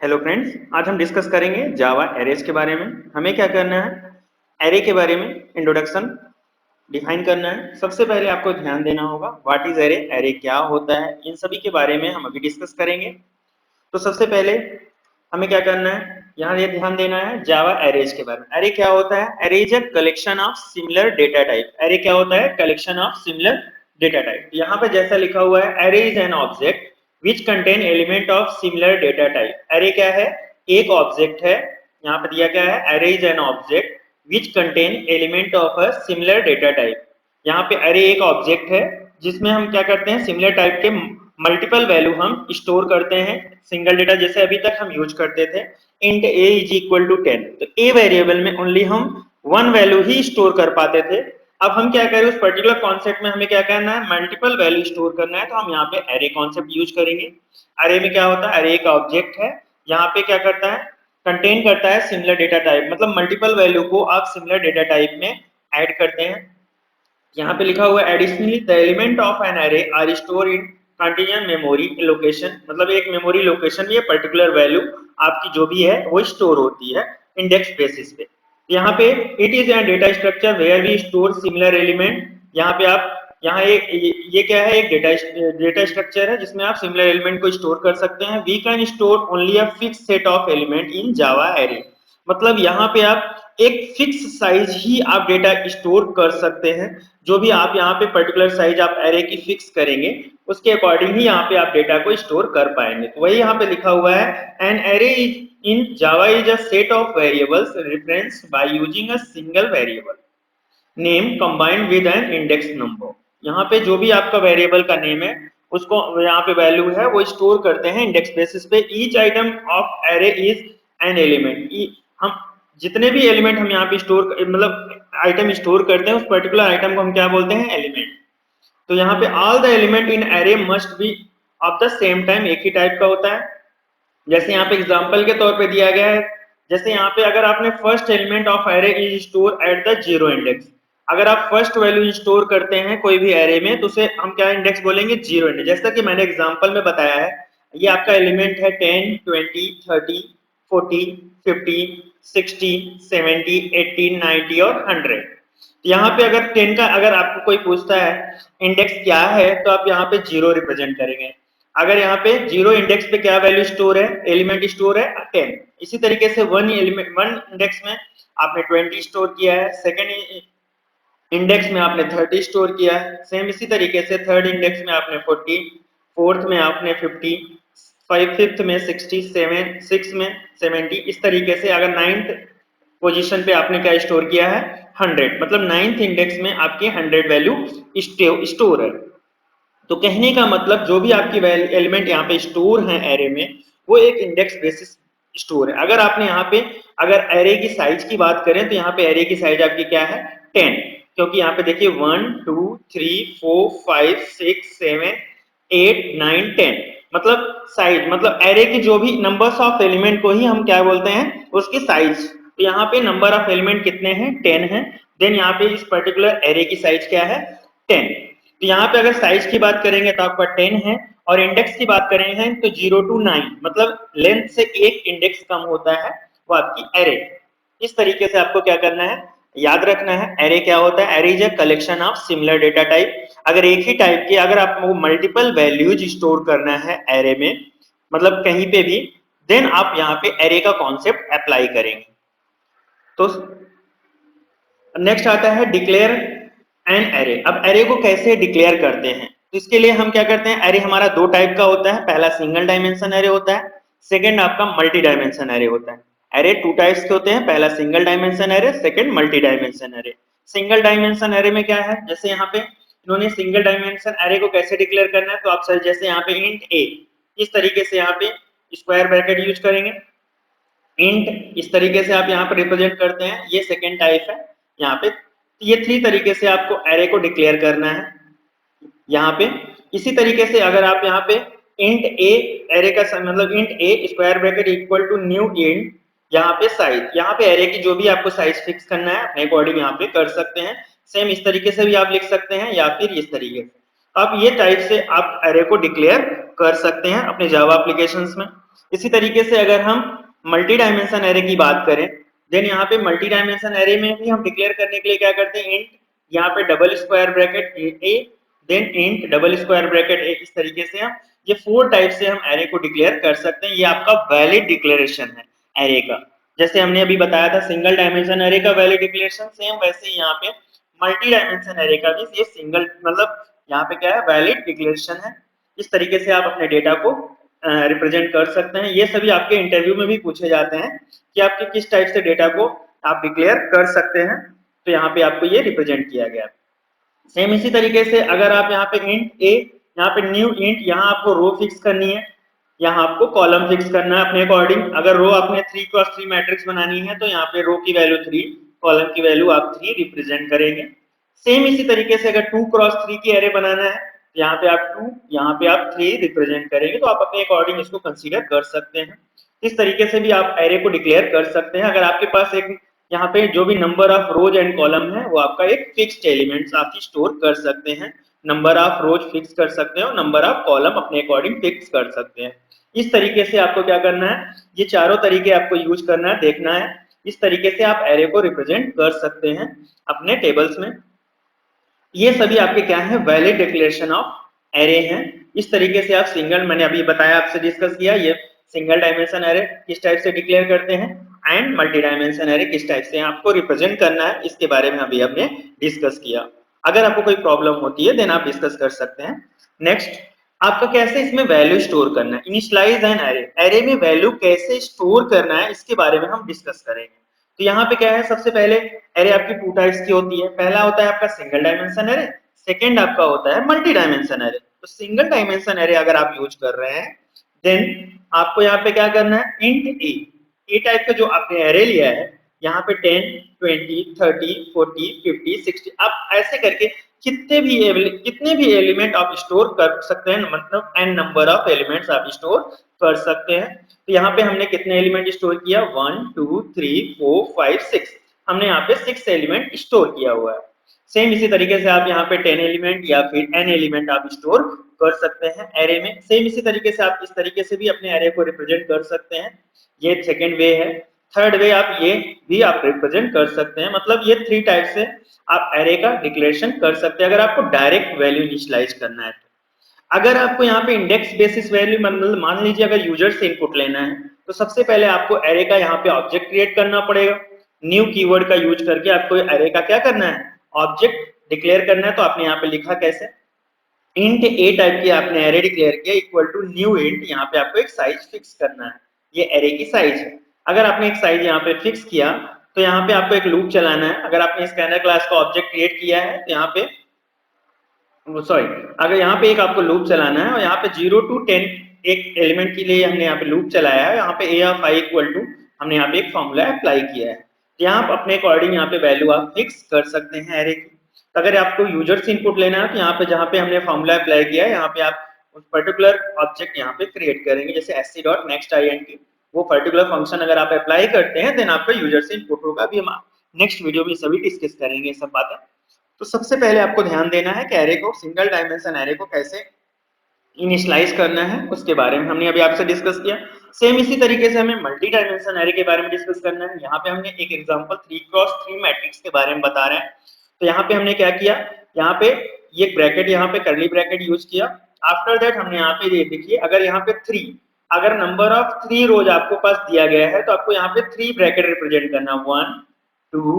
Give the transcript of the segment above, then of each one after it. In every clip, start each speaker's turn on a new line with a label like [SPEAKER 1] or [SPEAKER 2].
[SPEAKER 1] Hello friends, आज हम discuss करेंगे जावा एरेज के बारे में। हमें क्या करना है, एरे के बारे में इंट्रोडक्शन डिफाइन करना है। सबसे पहले आपको ध्यान देना होगा व्हाट इज एरे, एरे क्या होता है, इन सभी के बारे में हम अभी डिस्कस करेंगे। तो सबसे पहले हमें क्या करना है, यहाँ ये ध्यान देना है जावा एरेज के बारे में। एरे क्या होता है, array is a collection of similar data type. Array क्या होता है, collection of similar data type. यहाँ पे जैसा लिखा हुआ है, array is an object which contain element of similar data type. Array क्या है, एक ऑब्जेक्ट है। यहाँ पे दिया गया है array is an object which contain element of a similar data type. यहाँ पे एरे एक ऑब्जेक्ट है जिसमें हम क्या करते हैं, सिमिलर टाइप के मल्टीपल वैल्यू हम स्टोर करते हैं। सिंगल डेटा जैसे अभी तक हम यूज करते थे, int a is equal to 10, तो ए वेरिएबल में ओनली हम वन वैल्यू ही स्टोर कर पाते थे। अब हम क्या करें, उस पर्टिकुलर कॉन्सेप्ट में हमें क्या करना है, मल्टीपल वैल्यू स्टोर करना है, तो हम यहाँ पे एरे कॉन्सेप्ट यूज करेंगे। एरे में क्या होता है, एरे एक ऑब्जेक्ट है, यहाँ पे क्या करता है, कंटेन करता है सिमिलर डेटा टाइप, मतलब मल्टीपल वैल्यू को आप सिमिलर डेटा टाइप में ऐड करते हैं। यहाँ पे लिखा हुआ है additionally the element of an array are store in continuous memory location, मतलब एक मेमोरी लोकेशन में ये पर्टिकुलर वैल्यू आपकी जो भी है वो स्टोर होती है इंडेक्स बेसिस पे। यहाँ पे it is an data structure where we store similar element. यहाँ पे आप यहाँ एक ये क्या है, एक डेटा स्ट्रक्चर है जिसमें आप सिमिलर एलिमेंट को स्टोर कर सकते हैं। We can store only a fix set of element in Java array, मतलब यहाँ पे आप एक फिक्स साइज ही आप डेटा स्टोर कर सकते हैं। जो भी आप यहाँ पे पर्टिकुलर साइज आप एरे की फिक्स करेंगे उसके अकॉर्डिंग ही यहाँ पे आप डेटा को स्टोर कर पाएंगे। तो वही यहाँ पे लिखा हुआ है, an array is in Java is a set of variables reference by using a single variable name combined with an index number. यहाँ पे जो भी आपका वेरिएबल का नेम है उसको यहाँ पे वैल्यू है वो स्टोर करते हैं इंडेक्स बेसिस पे। Each item of array is an element. हम जितने भी एलिमेंट हम यहाँ पे स्टोर मतलब आइटम स्टोर करते हैं उस पर्टिकुलर आइटम को हम क्या बोलते हैं, एलिमेंट। तो यहाँ पे all the element in array must be of the same time, एक ही टाइप का होता है। जैसे यहाँ पे एग्जांपल के तौर पे दिया गया है, जैसे यहाँ पे अगर आपने first element of array is store at the zero index, अगर आप फर्स्ट वैल्यू स्टोर करते हैं कोई भी एरे में तो उसे हम क्या इंडेक्स बोलेंगे, जीरो इंडेक्स। जैसा कि मैंने एग्जांपल में बताया है, ये आपका एलिमेंट है 10 20 30 40 50 60 70 80 90 और 100। यहाँ पे अगर 10 का अगर आपको कोई पूछता है इंडेक्स क्या है, तो आप यहाँ पे जीरो रिप्रेजेंट करेंगे। अगर यहाँ पे जीरो इंडेक्स पे क्या वैल्यू स्टोर है, एलिमेंट स्टोर है 10। इसी तरीके से वन एलिमेंट वन इंडेक्स में आपने 20 स्टोर किया है, सेकंड इंडेक्स में आपने 30 स्टोर किया है, सेम इसी तरीके से थर्ड इंडेक्स में आपने 40, फोर्थ में आपने 50, फिफ्थ में 60, सेवन सिक्स में 70। इस तरीके से अगर नाइन्थ पोजीशन पे आपने क्या स्टोर किया है, 100, मतलब नाइन्थ इंडेक्स में आपकी 100 वैल्यू स्टोर है। तो कहने का मतलब जो भी आपकी एलिमेंट यहाँ पे स्टोर है एरे में वो एक इंडेक्स बेसिस स्टोर है। अगर आपने यहाँ पे अगर एरे की साइज की बात करें तो यहाँ पे एरे की साइज आपकी क्या है, 10, क्योंकि यहाँ पे देखिए 1 2 3 4 5 6 7 8 9 10, मतलब साइज मतलब एरे की जो भी नंबर्स ऑफ एलिमेंट को ही हम क्या बोलते हैं, उसकी साइज। तो यहाँ पे नंबर ऑफ एलिमेंट कितने हैं, 10 है। देन यहाँ पे इस पर्टिकुलर एरे की साइज क्या है, 10। तो यहाँ पे अगर साइज की बात करेंगे तो आपका 10 है, और इंडेक्स की बात करेंगे तो 0 to 9, मतलब लेंथ से एक इंडेक्स कम होता है वो आपकी एरे। इस तरीके से आपको क्या करना है, याद रखना है एरे क्या होता है। Array is a collection of similar data type. अगर एक ही टाइप के अगर आपको मल्टीपल वैल्यूज स्टोर करना है एरे में, मतलब कहीं पे भी, देन आप यहाँ पे एरे का कॉन्सेप्ट अप्लाई करेंगे। तो नेक्स्ट आता है डिक्लेयर एन एरे। अब एरे को कैसे डिक्लेयर करते हैं, तो इसके लिए हम क्या करते हैं, एरे हमारा दो टाइप का होता है। पहला सिंगल डायमेंशन एरे होता है, सेकंड आपका मल्टी डायमेंशन एरे होता है। एरे टू टाइप्स के होते हैं, पहला single dimension array, second multi dimension array. Single dimension array में क्या है, जैसे यहाँ पे इन्होंने सिंगल डायमेंशन एरे को कैसे डिक्लेयर करना है, तो आप सर जैसे यहाँ पे इंट ए, इस तरीके से यहाँ पे स्क्वायर ब्रैकेट यूज करेंगे। इंट इस तरीके से आप यहाँ पे रिप्रेजेंट करते हैं, ये सेकेंड टाइप है। यहाँ पे ये थ्री तरीके से आपको एरे को डिक्लेयर करना है यहाँ पे। इसी तरीके से अगर आप यहाँ पे इंट ए, एरे का मतलब int a square bracket equal to new int, यहाँ पे साइज, यहाँ पे एरे की जो भी आपको साइज फिक्स करना है अपने अकॉर्डिंग यहाँ पे कर सकते हैं। सेम इस तरीके से भी आप लिख सकते हैं या फिर इस तरीके से। अब ये टाइप से आप एरे को डिक्लेयर कर सकते हैं अपने जावा एप्लीकेशंस में। इसी तरीके से अगर हम मल्टी डायमेंशन एरे की बात करें, देन यहाँ पे मल्टी डायमेंशन एरे में भी हम डिक्लेयर करने के लिए क्या करते हैं, इंट यहाँ पे double square bracket A, then int double square bracket A. इस तरीके से हम ये 4 टाइप से हम एरे को डिक्लेयर कर सकते हैं। ये आपका वैलिड डिक्लेरेशन है एरे का। जैसे हमने अभी बताया था सिंगल डायमेंशन एरे का वैलिड डिक्लेरेशन, सेम वैसे ही यहाँ पे मल्टी डायमेंशन एरे का भी ये सिंगल मतलब यहाँ पे क्या है, वैलिड डिक्लेरेशन है। इस तरीके से आप अपने डेटा को रिप्रेजेंट कर सकते हैं। ये सभी आपके इंटरव्यू में भी पूछे जाते हैं कि आपके किस टाइप से डेटा को आप डिक्लेयर कर सकते हैं, तो यहाँ पे आपको ये रिप्रेजेंट किया गया। सेम इसी तरीके से अगर आप यहाँ पे इंट ए, यहाँ पे न्यू इंट, यहाँ आपको रो फिक्स करनी है, यहाँ आपको कॉलम फिक्स करना है अपने अकॉर्डिंग। अगर रो आपने 3x3 मैट्रिक्स बनानी है तो यहाँ पे रो की वैल्यू 3, कॉलम की वैल्यू आप 3 रिप्रेजेंट करेंगे। सेम इसी तरीके से अगर 2x3 की एरे बनाना है, यहाँ पे आप 2, यहाँ पे आप 3 रिप्रेजेंट करेंगे, तो आप अपने अकॉर्डिंग इसको कंसीडर कर सकते हैं। इस तरीके से भी आप एरे को डिक्लेयर कर सकते हैं। अगर आपके पास एक यहाँ पे जो भी number of rose and column है वो आपका एक फिक्स्ड एलिमेंट्स आप स्टोर कर सकते हैं। नंबर ऑफ रोज फिक्स कर सकते हैं और नंबर ऑफ कॉलम अपने अकॉर्डिंग फिक्स कर सकते हैं। इस तरीके से आपको क्या करना है, ये चारों तरीके आपको यूज करना है, देखना है। इस तरीके से आप एरे को रिप्रेजेंट कर सकते हैं अपने टेबल्स में। ये सभी आपके क्या है, वैलिड डिक्लेरेशन ऑफ एरे हैं। इस तरीके से आप सिंगल, मैंने अभी बताया आपसे डिस्कस किया, ये सिंगल डायमेंशन एरे किस टाइप से डिक्लेयर करते हैं एंड मल्टी डायमेंशन एरे किस टाइप से आपको रिप्रेजेंट करना है, इसके बारे में अभी हमने डिस्कस किया। अगर आपको कोई प्रॉब्लम होती है देन आप डिस्कस कर सकते हैं। नेक्स्ट, आपका कैसे इसमें वैल्यू स्टोर करना है, इनिशियलाइज एन एरे, एरे में वैल्यू कैसे स्टोर करना है इसके बारे में हम डिस्कस करेंगे। तो यहाँ पे क्या है, सबसे पहले एरे आपकी 2 टाइप्स की होती है। पहला होता है आपका सिंगल डायमेंशन एरे, सेकंड आपका होता है मल्टी डायमेंशन एरे। तो सिंगल डायमेंशन एरे अगर आप यूज कर रहे हैं देन आपको यहाँ पे क्या करना है, इंट ए टाइप का जो आपने एरे लिया है, यहाँ पे 10, 20, 30, 40, 50, 60 आप ऐसे करके कितने भी एलिमेंट आप स्टोर कर सकते हैं, मतलब एन नंबर ऑफ एलिमेंट्स आप स्टोर कर सकते हैं। तो यहाँ पे हमने कितने एलिमेंट स्टोर किया, 1 2 3 4 5 6, हमने यहाँ पे 6 एलिमेंट स्टोर किया हुआ है। सेम इसी तरीके से आप यहाँ पे 10 एलिमेंट या फिर n एलिमेंट आप स्टोर कर सकते हैं एरे में। सेम इसी तरीके से आप इस तरीके से भी अपने एरे को रिप्रेजेंट कर सकते हैं। ये सेकेंड वे है। थर्ड वे आप ये भी आप रिप्रेजेंट कर सकते हैं। मतलब ये 3 टाइप से आप एरे का डिक्लेरेशन कर सकते हैं अगर आपको डायरेक्ट वैल्यू इनिशियलाइज करना है। अगर आपको यहाँ पे इंडेक्स बेसिस वैल्यू, मतलब मान लीजिए अगर यूजर से इनपुट लेना है, तो सबसे पहले आपको एरे का यहाँ पे ऑब्जेक्ट क्रिएट करना पड़ेगा। न्यू कीवर्ड का यूज करके आपको एरे का क्या करना है, ऑब्जेक्ट डिक्लेयर करना है। तो आपने यहाँ पे लिखा कैसे, इंट ए टाइप की आपने एरे डिक्लेयर किया इक्वल टू न्यू इंट, यहाँ पे आपको एक साइज फिक्स करना है, ये एरे की साइज है। अगर आपने एक साइज यहाँ पे फिक्स किया तो यहाँ पे आपको एक लूप चलाना है। अगर आपने स्कैनर क्लास का ऑब्जेक्ट क्रिएट किया है तो यहाँ पे सॉरी, अगर यहाँ पे एक आपको लूप चलाना है और यहाँ पे 0 to 10 एक एलिमेंट के लिए हमने यहाँ पे लूप चलाया है। यहाँ पे ए ऑफ आई इक्वल टू हमने यहाँ पे एक फॉर्मूला अप्लाई किया है। तो यहाँ आप अपने अकॉर्डिंग यहाँ पे वैल्यू आप फिक्स कर सकते हैं एरे की। तो अगर आपको यूजर से इनपुट लेना है तो यहाँ पे जहाँ पे हमने फॉर्मूला अप्लाई किया है यहाँ पे आप उस पर्टिकुलर ऑब्जेक्ट यहाँ पे क्रिएट करेंगे, जैसे sc.nextInt, वो पर्टिकुलर फंक्शन अगर आप अप्लाई करते हैं देन आपका यूजर से इनपुट होगा। अभी हम नेक्स्ट वीडियो में सभी डिस्कस करेंगे ये सब बातें। तो सबसे पहले आपको ध्यान देना है कि एरे को, सिंगल डायमेंशन एरे को कैसे इनिशियलाइज करना है उसके बारे में हमने अभी आपसे डिस्कस किया। सेम इसी तरीके से हमें मल्टी डायमेंशन एरे के बारे में डिस्कस करना है। यहाँ पे हमने एक एग्जांपल 3x3 मैट्रिक्स के बारे में बता रहे हैं। तो यहाँ पे हमने क्या किया, यहाँ पे ये ब्रैकेट, यहाँ पे करली ब्रैकेट यूज किया। आफ्टर दैट हमने यहाँ पे ये देखिए, अगर यहाँ पे 3, अगर नंबर ऑफ 3 रोज आपको पास दिया गया है तो आपको यहाँ पे 3 ब्रैकेट रिप्रेजेंट करना, 1 2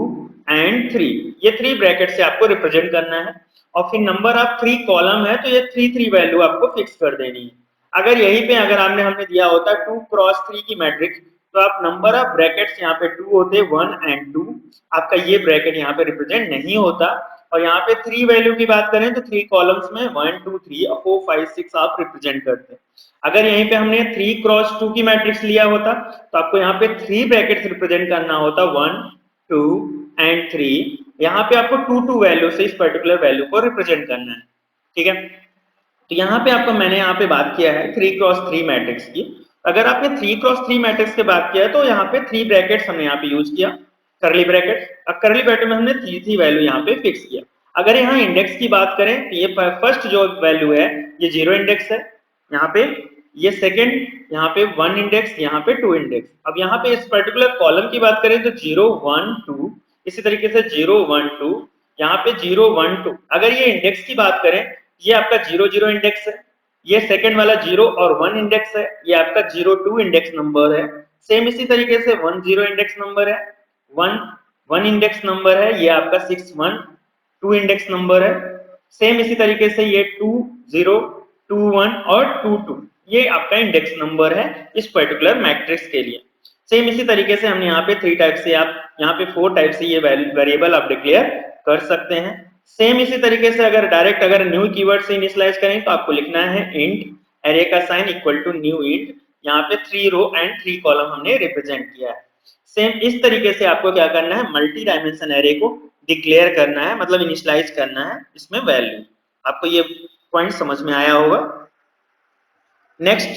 [SPEAKER 1] एंड 3, ये 3 ब्रैकेट से आपको रिप्रेजेंट करना है। और फिर नंबर ऑफ 3 कॉलम है तो ये 3 वैल्यू आपको फिक्स कर देनी है। अगर यहीं पे अगर हमने दिया होता 2x3 की मैट्रिक्स, तो आप नंबर ऑफ ब्रैकेट्स यहाँ पे 2 होते, 1 एंड 2, आपका ये ब्रैकेट यहाँ पे रिप्रेजेंट नहीं होता। और यहाँ पे 3 वैल्यू की बात करें तो 3 कॉलम्स में 1 2 3 और 4 5 6 आप रिप्रेजेंट करते हैं। अगर यहीं पे हमने 3x2 की मैट्रिक्स लिया होता तो आपको यहाँ पे 3 ब्रैकेट्स रिप्रेजेंट करना होता, 1 2 एंड 3। यहाँ पे आपको 2 वैल्यू से इस पर्टिकुलर वैल्यू को रिप्रेजेंट करना है, ठीक है। तो यहाँ पे आपको, मैंने यहाँ पे बात किया है 3x3 मैट्रिक्स की। अगर आपने 3x3 मैट्रिक्स की बात किया है तो यहाँ पे 3 ब्रैकेट्स हमने यहाँ पे यूज किया, करली ब्रैकेट। अब करली ब्रैकेट में हमने 3 वैल्यू यहाँ पे फिक्स किया। अगर यहाँ इंडेक्स की बात करें तो ये फर्स्ट जो वैल्यू है ये 0 इंडेक्स है, यहाँ पे ये सेकंड, यहाँ पे 1 इंडेक्स, यहाँ पे 2 इंडेक्स। अब यहाँ पे इस पर्टिकुलर कॉलम की बात करें तो 0 1 2, इसी तरीके से 0 1 2, यहाँ पे 0 1 2। अगर ये इंडेक्स की बात करें, ये आपका 0 0 इंडेक्स है, ये सेकंड वाला 0 और 1 इंडेक्स है, ये आपका 0 2 इंडेक्स नंबर है। सेम इसी तरीके से 1 0 इंडेक्स नंबर है, 1 1 इंडेक्स नंबर है, ये आपका 6 1 2 इंडेक्स नंबर है। सेम इसी तरीके से ये 2 0 2 1 और 2 2, ये आपका इंडेक्स नंबर है इस पर्टिकुलर मैट्रिक्स के लिए। सेम इसी तरीके से हमने यहाँ पे 3 टाइप से, आप यहाँ पे 4 टाइप से ये वेरिएबल आप डिक्लेयर कर सकते हैं। सेम इसी तरीके से अगर न्यू कीवर्ड से इनिशियलाइज करें तो आपको लिखना है इंट एरे का sign equal to new int, यहाँ पे 3 रो एंड 3 कॉलम हमने रिप्रेजेंट किया है। सेम इस तरीके से आपको क्या करना है, मल्टी डायमेंशन एरे को डिक्लेयर करना है, मतलब इनिशियलाइज करना है इसमें वैल्यू। आपको ये पॉइंट समझ में आया होगा। नेक्स्ट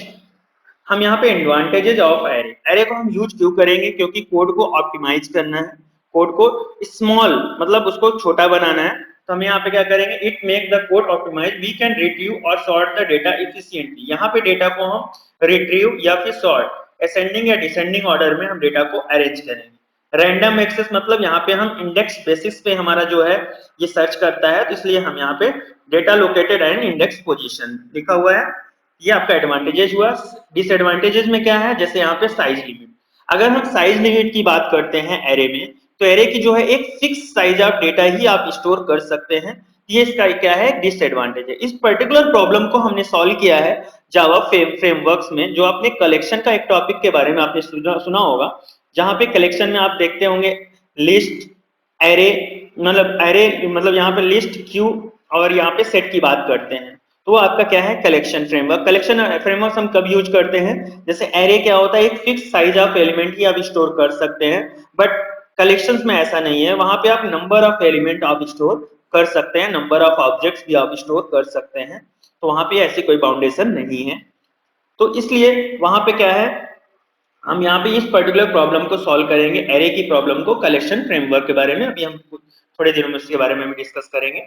[SPEAKER 1] हम यहाँ पे एडवांटेजेस ऑफ एरे, एरे को हम यूज क्यों करेंगे, क्योंकि कोड को ऑप्टिमाइज करना है, कोड को स्मॉल मतलब उसको छोटा बनाना है। तो हम यहाँ पे क्या करेंगे, it make the code optimise, we can retrieve और सॉर्ट द डेटा इफिशिएंटली। यहाँ पे डेटा को हम रिट्रीव या फिर सॉर्ट असेंडिंग या डिसेंडिंग ऑर्डर में हम डेटा को अरेंज करेंगे। रैंडम एक्सेस मतलब यहाँ पे हम इंडेक्स बेसिस पे हमारा जो है ये सर्च करता है, तो इसलिए हम यहाँ पे data located and index position लिखा हुआ है। ये आपका एडवांटेजेस हुआ। डिसएडवांटेजेस में क्या है, जैसे यहाँ पे साइज लिमिट, अगर हम साइज लिमिट की बात करते हैं एरे में, तो एरे की जो है एक फिक्स साइज ऑफ डेटा ही आप स्टोर कर सकते हैं। ये इसका क्या है, डिसएडवांटेज है। इस पर्टिकुलर प्रॉब्लम को हमने सॉल्व किया है जावा फ्रेमवर्क्स में, जो आपने कलेक्शन का एक टॉपिक के बारे में आपने सुना होगा, जहां पे कलेक्शन में आप देखते होंगे लिस्ट एरे, मतलब यहाँ पे लिस्ट क्यू और यहाँ पे सेट की बात करते हैं, तो आपका क्या है, कलेक्शन फ्रेमवर्क। कलेक्शन फ्रेमवर्क हम कब यूज करते हैं, जैसे एरे क्या होता है, एक फिक्स साइज ऑफ एलिमेंट ही आप स्टोर कर सकते हैं, बट कलेक्शंस में ऐसा नहीं है, वहां पे आप नंबर ऑफ एलिमेंट आप स्टोर कर सकते हैं, नंबर ऑफ ऑब्जेक्ट्स भी आप स्टोर कर सकते हैं, तो वहां पे ऐसी कोई बाउंडेशन नहीं है। तो इसलिए वहां पे क्या है, हम यहाँ पे इस पर्टिकुलर प्रॉब्लम को सॉल्व करेंगे, एरे की प्रॉब्लम को कलेक्शन फ्रेमवर्क के बारे में। अभी हम थोड़े दिनों में इसके बारे में डिस्कस करेंगे।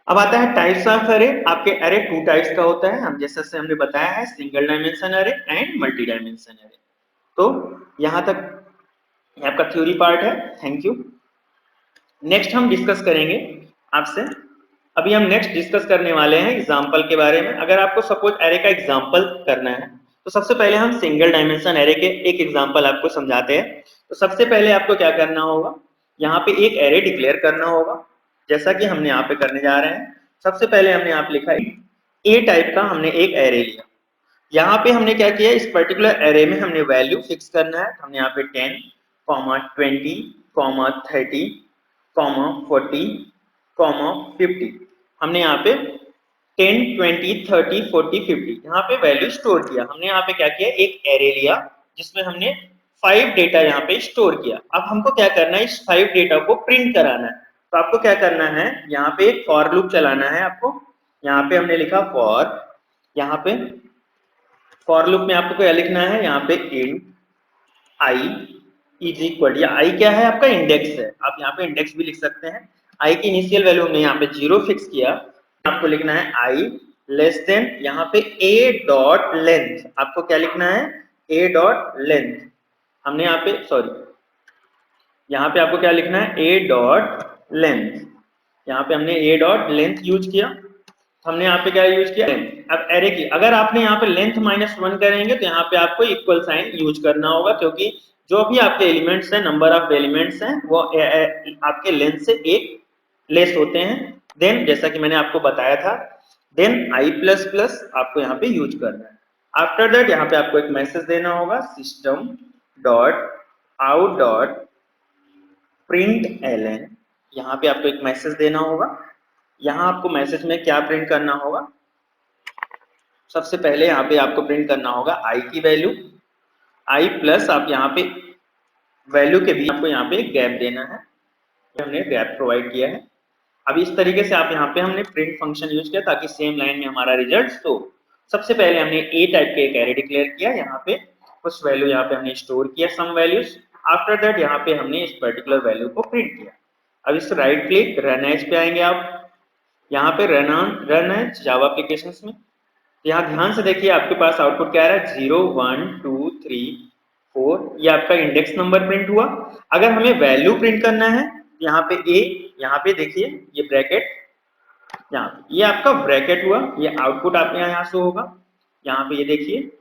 [SPEAKER 1] अब आता है टाइप्स ऑफ एरे। आपके एरे 2 टाइप्स का होता है, हम जैसे से हमने बताया है, single dimension array and multi dimension array. तो यहाँ तक ये आपका थ्योरी पार्ट है। Thank you. नेक्स्ट हम डिस्कस करेंगे आपसे, अभी हम नेक्स्ट डिस्कस करने वाले हैं एग्जाम्पल के बारे में। अगर आपको सपोज एरे का एग्जाम्पल करना है, तो सबसे पहले हम सिंगल डायमेंशन एरे के एक एग्जाम्पल आपको समझाते हैं। तो सबसे पहले आपको क्या करना होगा, यहाँ पे एक एरे डिक्लेयर करना होगा, जैसा कि हमने यहाँ पे करने जा रहे हैं। सबसे पहले हमने यहाँ पे लिखा है ए टाइप का हमने एक एरे लिया। यहाँ पे हमने क्या किया, इस पर्टिकुलर एरे में हमने वैल्यू फिक्स करना है। हमने यहाँ पे 10, 20, 30, 40, 50 हमने यहाँ पे 10, 20, 30, 40, 50 यहाँ पे वैल्यू स्टोर किया। हमने यहाँ पे क्या किया, एक एरे लिया जिसमें हमने 5 डेटा यहाँ पे स्टोर किया। अब हमको क्या करना है, इस 5 डेटा को प्रिंट कराना है। तो आपको क्या करना है, यहाँ पे एक फॉर लूप चलाना है आपको। यहाँ पे हमने लिखा फॉर, यहाँ पे फॉर लूप में आपको क्या लिखना है, यहाँ पे इंट आई इज इक्वल, या आई क्या है, आपका इंडेक्स है, आप यहाँ पे इंडेक्स भी लिख सकते हैं। आई की इनिशियल वैल्यू हमने यहाँ पे 0 फिक्स किया। आपको लिखना है आई लेस देन, यहाँ पे ए डॉट लेंथ, आपको क्या लिखना है, ए डॉट लेंथ। हमने यहाँ पे यहाँ पे आपको क्या लिखना है, ए डॉट लेंथ। यहाँ पे हमने ए डॉट लेंथ यूज किया। हमने यहाँ पे क्या यूज किया, लेंथ। अब एरे की अगर आपने यहाँ पे लेंथ -1 करेंगे, तो यहाँ पे आपको इक्वल साइन यूज करना होगा, क्योंकि जो भी आपके एलिमेंट्स हैं, नंबर ऑफ एलिमेंट्स हैं, वो आपके लेंथ से एक लेस होते हैं। देन जैसा कि मैंने आपको बताया था, देन i++ आपको यहाँ पे यूज करना है। आफ्टर दैट यहाँ पे आपको एक मैसेज देना होगा, system.out.println। यहाँ पे आपको एक मैसेज देना होगा। यहाँ आपको मैसेज में क्या प्रिंट करना होगा, सबसे पहले यहाँ पे आपको प्रिंट करना होगा आई की वैल्यू, आई प्लस आप यहाँ पे वैल्यू के बीच आपको यहाँ पे गैप देना है, हमने गैप प्रोवाइड किया है। अब इस तरीके से आप यहाँ पे हमने प्रिंट फंक्शन यूज किया ताकि सेम लाइन में हमारा रिजल्ट। तो सबसे पहले हमने ए टाइप के एक एरे डिक्लेयर किया, यहाँ पे कुछ वैल्यू यहाँ पे हमने स्टोर किया, सम वैल्यूज। आफ्टर दैट यहाँ पे हमने इस पर्टिकुलर वैल्यू को प्रिंट किया। अब इस राइट क्लिक रन एज पे आएंगे आप, यहाँ पे रन एज जावा एप्लीकेशंस में, तो यहाँ ध्यान से देखिए आपके पास आउटपुट क्या आ रहा है 0 1 2 3 4, ये आपका इंडेक्स नंबर प्रिंट हुआ। अगर हमें वैल्यू प्रिंट करना है यहाँ पे ए, यहाँ पे देखिए ये ब्रैकेट, यहाँ पे ये आपका ब्रैकेट हुआ, ये आउटपुट आप यहाँ शो होगा। यहाँ पे ये देखिए,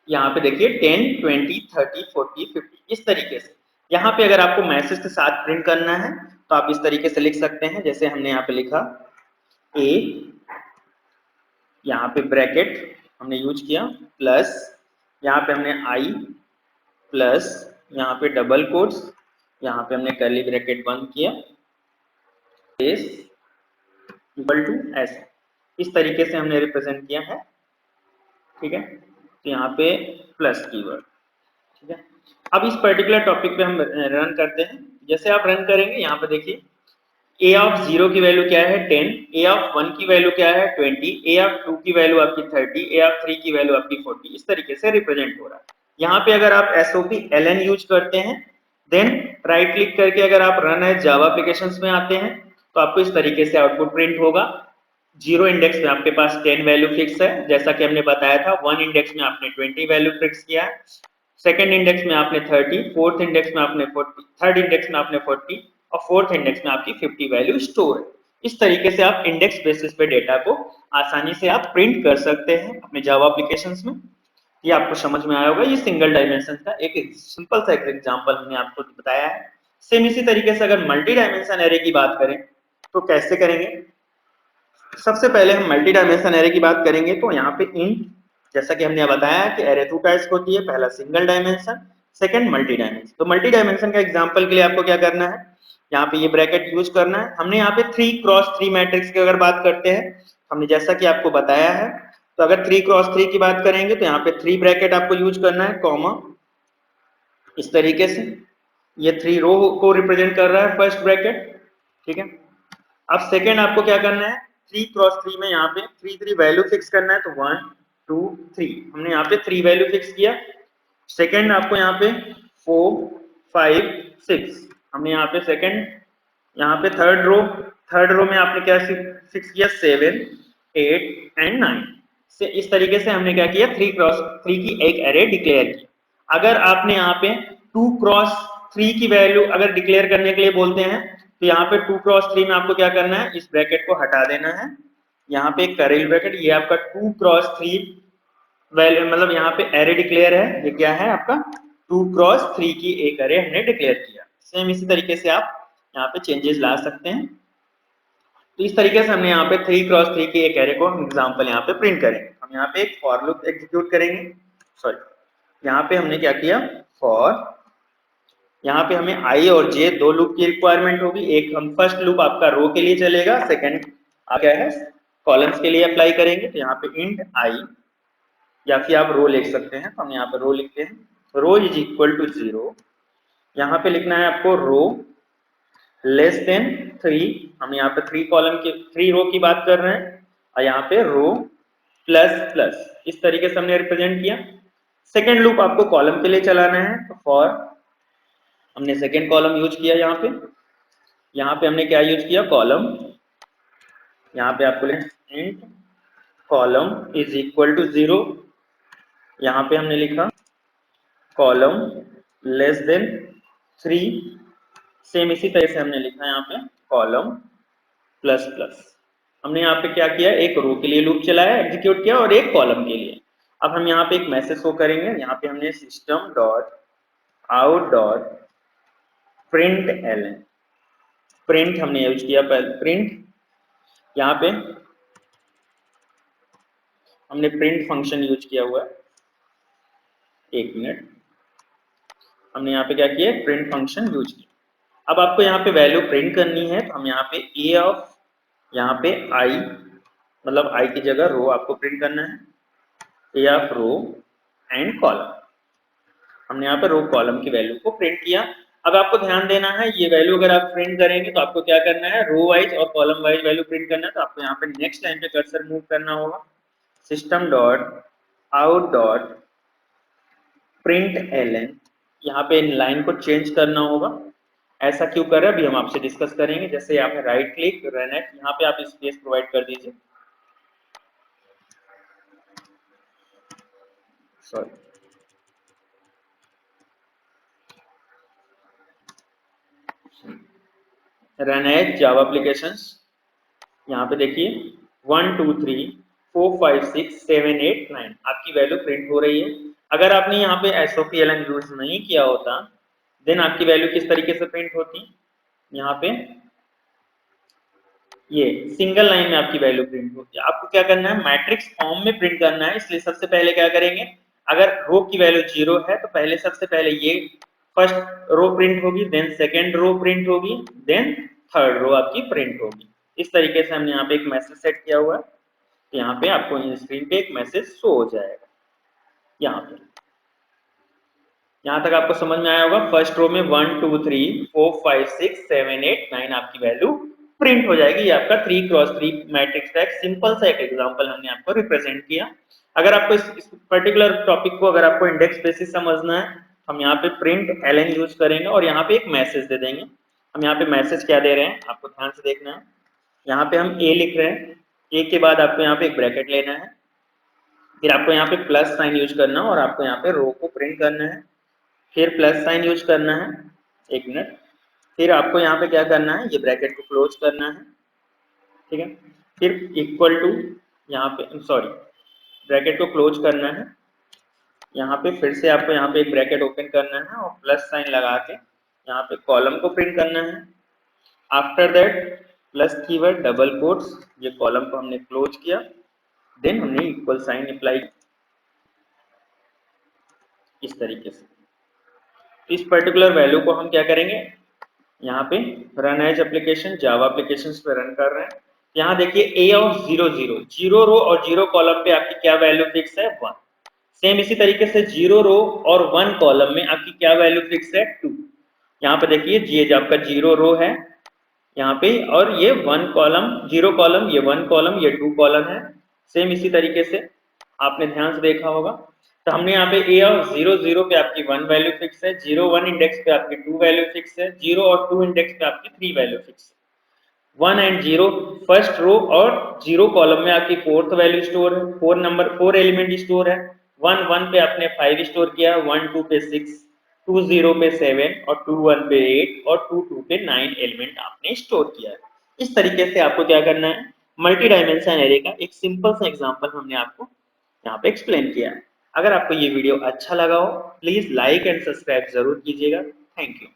[SPEAKER 1] यहाँ पे देखिए 10 20 30 40 50 इस तरीके से। यहाँ पे अगर आपको मैसेज के साथ प्रिंट करना है तो आप इस तरीके से लिख सकते हैं, जैसे हमने यहाँ पे लिखा ए, यहाँ पे ब्रैकेट हमने यूज किया, प्लस यहाँ पे हमने आई, प्लस यहाँ पे डबल कोट्स, यहाँ पे हमने कर्ली ब्रैकेट बंद किया, एस इक्वल टू एस, इस तरीके से हमने रिप्रेजेंट किया है। ठीक है, तो यहाँ पे प्लस कीवर्ड। ठीक है, अब इस पर्टिकुलर टॉपिक पे हम रन करते हैं। जैसे आप रन करेंगे यहाँ पे देखिए ए ऑफ 0 की वैल्यू क्या है 10, ए ऑफ 1 की वैल्यू क्या है 20, ए ऑफ 2 की वैल्यू आपकी 30, ए ऑफ 3 की वैल्यू आपकी 40, इस तरीके से रिप्रेजेंट हो रहा है। यहाँ पे अगर आप एसओपी एलएन यूज करते हैं, देन राइट क्लिक करके अगर आप रन एज जावा एप्लीकेशंस में आते हैं तो आपको इस तरीके से आउटपुट प्रिंट होगा। 0 इंडेक्स में आपके पास 10 वैल्यू फिक्स है, जैसा कि हमने बताया था। 1 इंडेक्स में आपने 20 वैल्यू फिक्स किया है, सेकंड इंडेक्स में आपने 30, फोर्थ इंडेक्स में आपने 40, थर्ड इंडेक्स में आपने 40 और फोर्थ इंडेक्स में आपकी 50 वैल्यू स्टोर है। इस तरीके से आप इंडेक्स बेसिस पे डेटा को आसानी से आप प्रिंट कर सकते हैं अपने जावा एप्लीकेशंस में। ये आपको समझ में आया होगा। ये सिंगल डायमेंशन का एक सिंपल सा एग्जांपल हमने आपको बताया है। सेम इसी तरीके से अगर मल्टी डायमेंशन एरे की बात करें तो कैसे करेंगे। सबसे पहले हम मल्टी डायमेंशन एरे की बात करेंगे तो यहाँ पे इंट, जैसा कि हमने बताया कि एरे 2 टाइप्स होती है, पहला single dimension, second multi dimension. तो मल्टी डायमेंशन का एग्जांपल के लिए आपको क्या करना है, यहाँ पे ये ब्रैकेट यूज करना है। हमने यहाँ पे 3x3 मैट्रिक्स की अगर बात करते हैं, हमने जैसा कि आपको बताया है, तो अगर 3x3 की बात करेंगे तो यहाँ पे 3 ब्रैकेट आपको यूज करना है, कॉमा इस तरीके से। ये 3 रो को रिप्रेजेंट कर रहा है फर्स्ट ब्रैकेट। ठीक है, अब सेकेंड आपको क्या करना है, 3x3 में यहाँ पे 3 वैल्यू फिक्स करना है, तो 1 2 3 हमने यहाँ पे 3 वैल्यू फिक्स किया। सेकेंड आपको यहाँ पे 4 5 6 हमने यहाँ पे सेकेंड, यहाँ पे थर्ड रो में आपने क्या फिक्स किया 7 8 एंड 9 से। इस तरीके से हमने क्या किया 3x3 की एक एरे डिक्लेयर की। अगर आपने यहाँ पे 2x3 की वैल्यू अगर डिक्लेयर करने के लिए बोलते हैं तो यहाँ पे 2x3 में आपको क्या करना है, इस ब्रैकेट को हटा देना है। यहाँ पे एक करेल ब्रैकेट, ये आपका 2x3 वैल्यू, मतलब यहाँ पे एरे डिक्लेयर है, ये क्या है आपका 2x3 की एक एरे हमने डिक्लेयर किया। सेम इसी तरीके से आप यहाँ पे चेंजेस ला सकते हैं। तो इस तरीके से हमने यहाँ पे 3x3 की एक एरे को एग्जांपल यहाँ पे प्रिंट करेंगे। हम यहाँ पे एक फॉर लूप एग्जीक्यूट करेंगे। सॉरी, यहाँ पे हमने क्या किया, फॉर, यहाँ पे हमें आई और जे दो लूप की रिक्वायरमेंट होगी। एक हम फर्स्ट लूप आपका रो के लिए चलेगा, सेकंड क्या है कॉलम्स के लिए अप्लाई करेंगे। तो यहाँ पे इंट आई, या फिर आप रो लिख सकते हैं, तो हम यहाँ पे रो लिखते हैं, रो इज इक्वल टू 0। यहाँ पे लिखना है आपको रो लेस देन 3, हम यहाँ पे 3 रो की बात कर रहे हैं, और यहाँ पे रो प्लस प्लस, इस तरीके से हमने रिप्रेजेंट किया। सेकेंड लूप आपको कॉलम के लिए चलाना है, तो फॉर हमने सेकेंड कॉलम यूज किया। यहाँ पे हमने क्या यूज किया, कॉलम। यहाँ पे आपको int column is equal to 0, यहाँ पे हमने लिखा कॉलम लेस देन 3, सेम इसी तरह से हमने लिखा यहाँ पे कॉलम प्लस प्लस। हमने यहाँ पे क्या किया, एक रो के लिए लूप चलाया, एग्जीक्यूट किया, और एक कॉलम के लिए। अब हम यहाँ पे एक मैसेज शो करेंगे। यहाँ पे हमने system dot out dot print ln, print हमने यूज किया पहले, प्रिंट, यहाँ पे हमने प्रिंट फंक्शन यूज किया हुआ है। एक मिनट, हमने यहाँ पे क्या किया, प्रिंट फंक्शन यूज किया। अब आपको यहाँ पे वैल्यू प्रिंट करनी है, तो हम यहाँ पे ए ऑफ, यहाँ पे आई, मतलब आई की जगह रो आपको प्रिंट करना है, ए ऑफ रो एंड कॉलम। हमने यहाँ पे रो कॉलम की वैल्यू को प्रिंट किया। अब आपको ध्यान देना है, ये वैल्यू अगर आप प्रिंट करेंगे तो आपको क्या करना है, रो वाइज और कॉलम वाइज वैल्यू प्रिंट करना है। तो आपको यहाँ पे नेक्स्ट लाइन पे कर्सर मूव करना होगा, system dot out dot print ln, यहाँ पे इन लाइन को चेंज करना होगा। ऐसा क्यों कर रहे हैं अभी हम आपसे डिस्कस करेंगे। जैसे यहाँ पे राइट क्लिक रन एट, यहाँ पे आप स्पेस प्रोवाइड कर दीजिए। सॉरी, रन एज जावा एप्लीकेशंस। यहाँ पे देखिए 1 2 3 4 5 6 7 8 9 आपकी वैल्यू प्रिंट हो रही है। अगर आपने यहाँ पे SOPLN यूज नहीं किया होता देन आपकी वैल्यू किस तरीके से प्रिंट होती, यहाँ पे ये सिंगल लाइन में आपकी वैल्यू प्रिंट होती है। आपको क्या करना है, मैट्रिक्स फॉर्म में प्रिंट करना है। इसलिए सबसे पहले क्या करेंगे, अगर रो की वैल्यू 0 है तो पहले सबसे पहले ये फर्स्ट रो प्रिंट होगी, देन सेकेंड रो प्रिंट होगी, देन थर्ड रो आपकी प्रिंट होगी। इस तरीके से हमने यहाँ पे एक मैसेज सेट किया हुआ है। तो यहाँ पे आपको स्क्रीन पे एक मैसेज शो हो जाएगा। यहाँ पे यहाँ तक आपको समझ में आया होगा। फर्स्ट रो में 1 2 3 4 5 6 7 8 9 आपकी वैल्यू प्रिंट हो जाएगी। ये आपका 3x3 मैट्रिक्स का एक सिंपल सा एक एग्जांपल हमने आपको रिप्रेजेंट किया। अगर आपको इस पर्टिकुलर टॉपिक को अगर आपको इंडेक्स बेसिस समझना है, हम यहाँ पे प्रिंट एलएन यूज करेंगे और यहाँ पे एक मैसेज दे देंगे। हम यहाँ पे मैसेज क्या दे रहे हैं आपको ध्यान से देखना है। यहाँ पे हम ए लिख रहे हैं, ए के बाद आपको यहाँ पे एक ब्रैकेट लेना है, फिर आपको यहाँ पे प्लस साइन यूज करना है और आपको यहाँ पे रो को प्रिंट करना है, फिर प्लस साइन यूज करना है, एक मिनट, फिर आपको यहाँ पे क्या करना है, ये ब्रैकेट को क्लोज करना है, ठीक है, फिर इक्वल टू, यहाँ पे सॉरी ब्रैकेट को क्लोज करना है, यहाँ पे फिर से आपको यहाँ पे एक ब्रैकेट ओपन करना है और प्लस साइन लगा के यहाँ पे कॉलम को प्रिंट करना है। After that plus keyword double quotes, ये कॉलम को हमने क्लोज किया, देन हमने इक्वल साइन अप्लाई इस तरीके से। इस पर्टिकुलर वैल्यू को हम क्या करेंगे, यहाँ पे रन एज एप्लीकेशन जावा एप्लीकेशंस पे रन कर रहे हैं। यहाँ देखिए ए ऑफ 0 0 0 रो और 0 कॉलम पे आपकी क्या वैल्यू फिक्स है 1। सेम इसी तरीके से 0 रो और 1 कॉलम में आपकी क्या वैल्यू फिक्स है 2। यहाँ पे देखिए ये जो आपका 0 रो है यहाँ पे और ये 1 कॉलम 0 कॉलम, ये 1 कॉलम, ये 2 कॉलम है। सेम इसी तरीके से आपने ध्यान से देखा होगा। तो हमने यहाँ पे ए और 0 0 पे आपकी 1 वैल्यू फिक्स है, 0 1 इंडेक्स पे आपकी 2 वैल्यू फिक्स है, 0 और 2 इंडेक्स पे आपकी 3 वैल्यू फिक्स है। 1 एंड 0 फर्स्ट रो और 0 कॉलम में आपकी 4th वैल्यू स्टोर है, 4 एलिमेंट स्टोर है। 1 1 पे आपने 5 स्टोर किया, 1 2 पे 6, 2 0 पे 7 और 2 1 पे 8 और 2 2 पे 9 एलिमेंट आपने स्टोर किया है। इस तरीके से आपको क्या करना है, मल्टी डायमेंशन एरे का एक सिंपल सा एग्जांपल हमने आपको यहाँ पे एक्सप्लेन किया है। अगर आपको ये वीडियो अच्छा लगा हो प्लीज लाइक एंड सब्सक्राइब जरूर कीजिएगा। Thank you.